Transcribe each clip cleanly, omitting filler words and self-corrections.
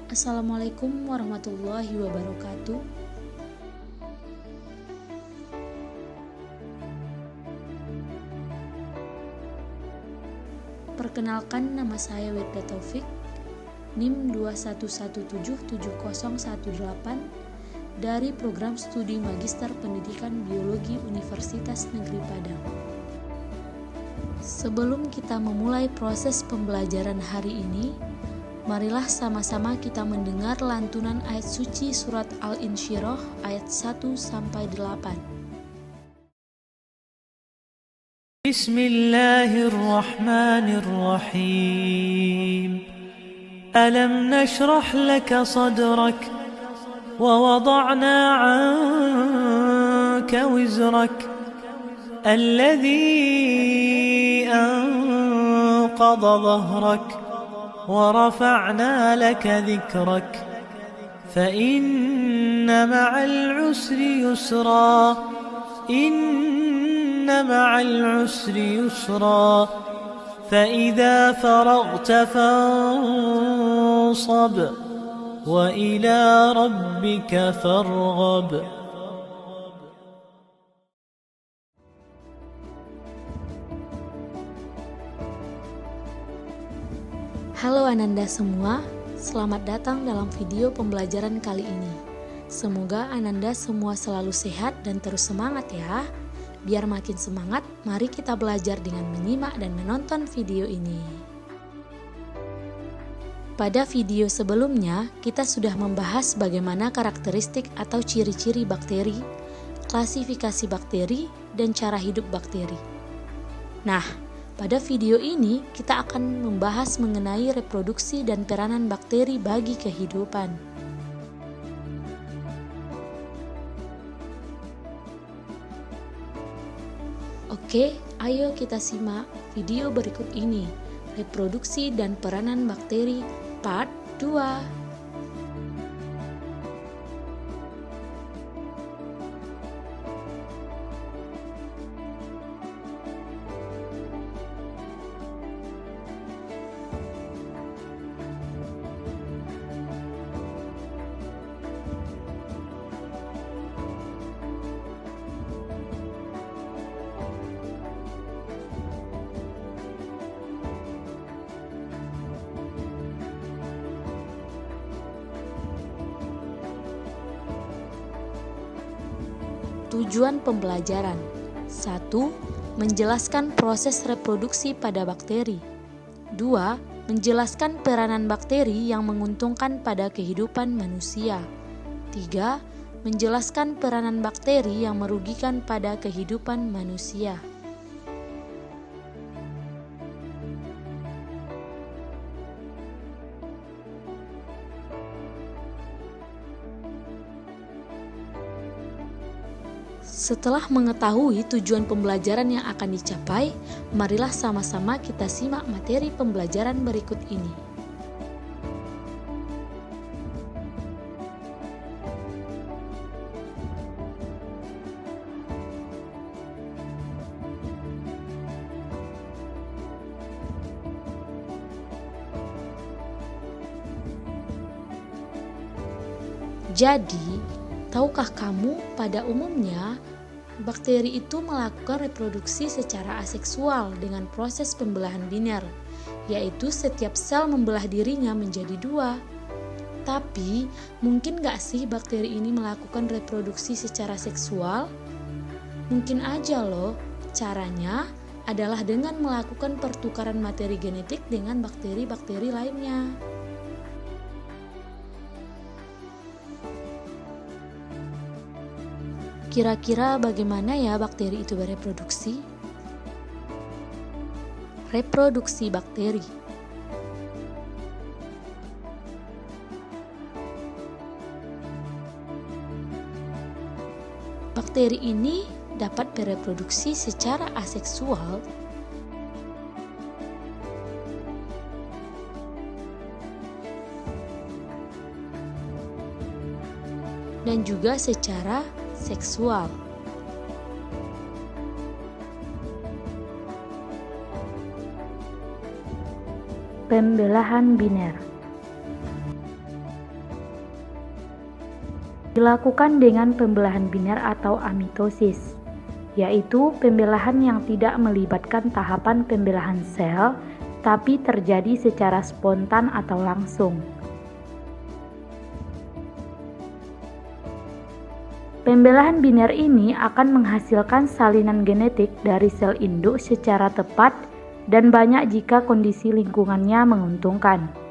Assalamualaikum warahmatullahi wabarakatuh. Perkenalkan, nama saya Wirda Taufik, NIM 21177018 dari Program Studi Magister Pendidikan Biologi Universitas Negeri Padang. Sebelum kita memulai proses pembelajaran hari ini, marilah sama-sama kita mendengar lantunan ayat suci surat Al-Insyirah ayat 1-8. Bismillahirrahmanirrahim. Alam nashrah laka sadrak wa wada'na 'anka wizrak alladhi anqadha dhahrak ورفعنا لك ذكرك فإن مع العسر يسرا إن مع العسر يسرا فإذا فرغت فانصب وإلى ربك فارغب. Halo Ananda semua, selamat datang dalam video pembelajaran kali ini. Semoga Ananda semua selalu sehat dan terus semangat ya. Biar makin semangat, mari kita belajar dengan menyimak dan menonton video ini. Pada video sebelumnya, kita sudah membahas bagaimana karakteristik atau ciri-ciri bakteri, klasifikasi bakteri, dan cara hidup bakteri. Nah, pada video ini, kita akan membahas mengenai reproduksi dan peranan bakteri bagi kehidupan. Oke, ayo kita simak video berikut ini, reproduksi dan peranan bakteri part 2. Tujuan pembelajaran 1. Menjelaskan proses reproduksi pada bakteri. 2. Menjelaskan peranan bakteri yang menguntungkan pada kehidupan manusia. 3. Menjelaskan peranan bakteri yang merugikan pada kehidupan manusia. Setelah mengetahui tujuan pembelajaran yang akan dicapai, marilah sama-sama kita simak materi pembelajaran berikut ini. Jadi, tahukah kamu pada umumnya bakteri itu melakukan reproduksi secara aseksual dengan proses pembelahan biner, yaitu setiap sel membelah dirinya menjadi 2. Tapi, mungkin gak sih bakteri ini melakukan reproduksi secara seksual? Mungkin aja loh. Caranya adalah dengan melakukan pertukaran materi genetik dengan bakteri-bakteri lainnya. Kira-kira bagaimana ya bakteri itu bereproduksi? Reproduksi bakteri. Bakteri ini dapat bereproduksi secara aseksual dan juga secara seksual. Pembelahan biner. dilakukan dengan pembelahan biner atau amitosis, yaitu pembelahan yang tidak melibatkan tahapan pembelahan sel, tapi terjadi secara spontan atau langsung. Pembelahan biner ini akan menghasilkan salinan genetik dari sel induk secara tepat dan banyak jika kondisi lingkungannya menguntungkan.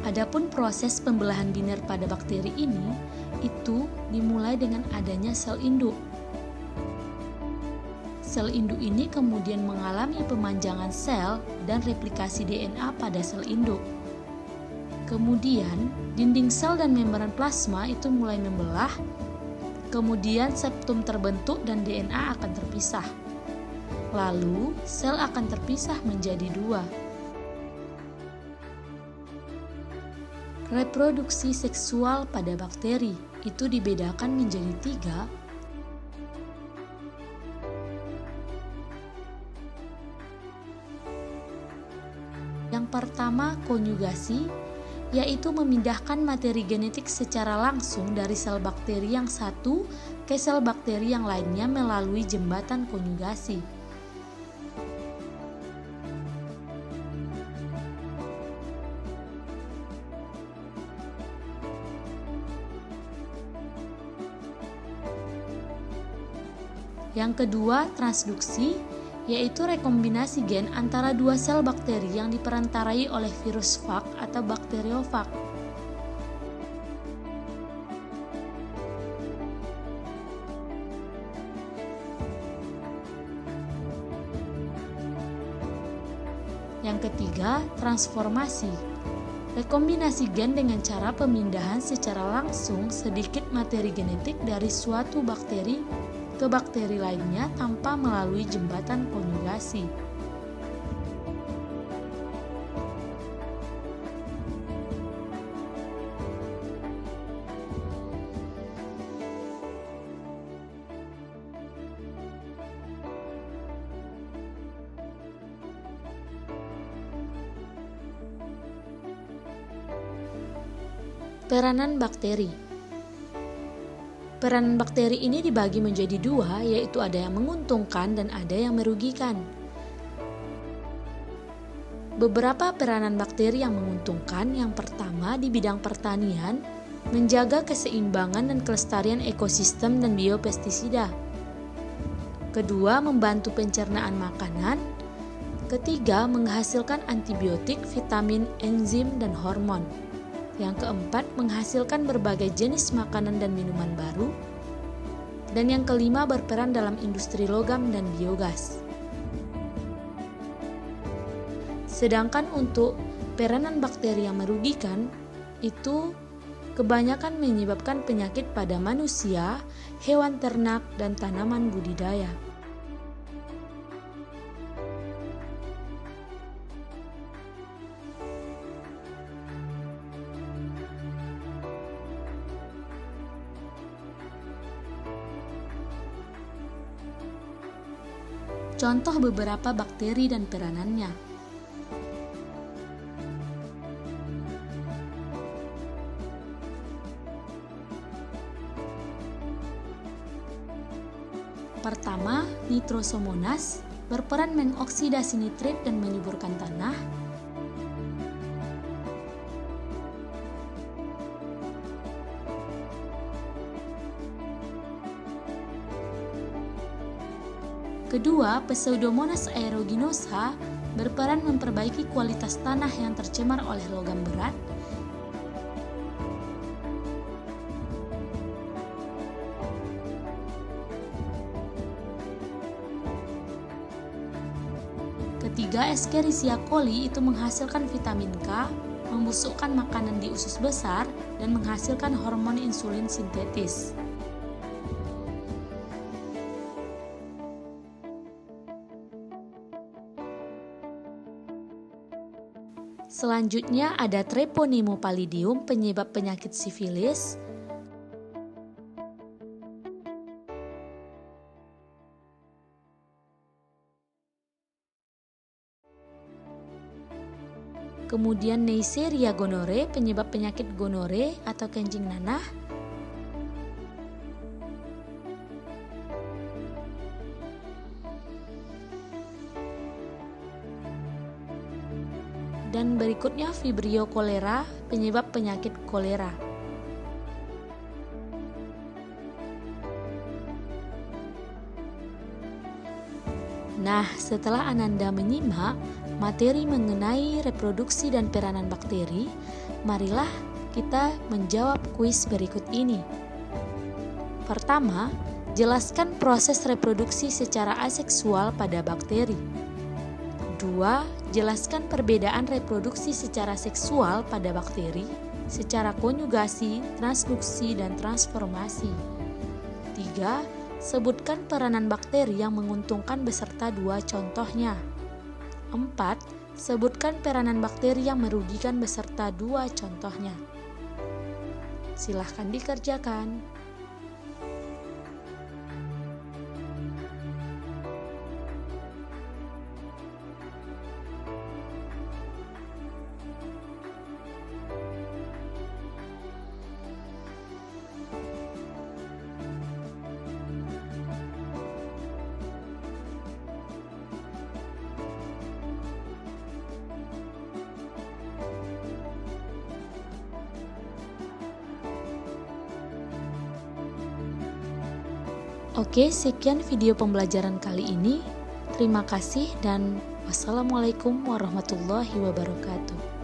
Adapun proses pembelahan biner pada bakteri ini, itu dimulai dengan adanya sel induk. Sel induk ini kemudian mengalami pemanjangan sel dan replikasi DNA pada sel induk. Kemudian, dinding sel dan membran plasma itu mulai membelah, kemudian septum terbentuk dan DNA akan terpisah. Lalu, sel akan terpisah menjadi dua. Reproduksi seksual pada bakteri itu dibedakan menjadi tiga. Yang pertama, konjugasi, yaitu memindahkan materi genetik secara langsung dari sel bakteri yang satu ke sel bakteri yang lainnya melalui jembatan konjugasi. Yang kedua, transduksi, yaitu rekombinasi gen antara dua sel bakteri yang diperantarai oleh virus fag atau bakteriofag. Yang ketiga, transformasi. Rekombinasi gen dengan cara pemindahan secara langsung sedikit materi genetik dari suatu bakteri ke bakteri lainnya tanpa melalui jembatan konjugasi. Peranan bakteri. Peranan bakteri ini dibagi menjadi dua, yaitu ada yang menguntungkan dan ada yang merugikan. Beberapa peranan bakteri yang menguntungkan, yang pertama di bidang pertanian, menjaga keseimbangan dan kelestarian ekosistem dan biopestisida. Kedua, membantu pencernaan makanan. Ketiga, menghasilkan antibiotik, vitamin, enzim, dan hormon. Yang keempat, menghasilkan berbagai jenis makanan dan minuman baru. Dan yang kelima, berperan dalam industri logam dan biogas. Sedangkan untuk peranan bakteri yang merugikan, itu kebanyakan menyebabkan penyakit pada manusia, hewan ternak, dan tanaman budidaya. Contoh beberapa bakteri dan peranannya. Pertama, Nitrosomonas berperan mengoksidasi nitrit dan menyuburkan tanah. Kedua, Pseudomonas aeruginosa berperan memperbaiki kualitas tanah yang tercemar oleh logam berat. Ketiga, Escherichia coli itu menghasilkan vitamin K, membusukkan makanan di usus besar, dan menghasilkan hormon insulin sintetis. Selanjutnya ada Treponema pallidum, penyebab penyakit sifilis. kemudian Neisseria gonorrhoeae, penyebab penyakit gonore atau kencing nanah, dan berikutnya Vibrio cholera, penyebab penyakit kolera. Nah, setelah Ananda menyimak materi mengenai reproduksi dan peranan bakteri, marilah kita menjawab kuis berikut ini. Pertama, jelaskan proses reproduksi secara aseksual pada bakteri. 2. Jelaskan perbedaan reproduksi secara seksual pada bakteri, secara konjugasi, transduksi, dan transformasi. 3. Sebutkan peranan bakteri yang menguntungkan beserta 2 contohnya. 4. Sebutkan peranan bakteri yang merugikan beserta 2 contohnya. Silahkan dikerjakan. Oke, sekian video pembelajaran kali ini. Terima kasih dan wassalamualaikum warahmatullahi wabarakatuh.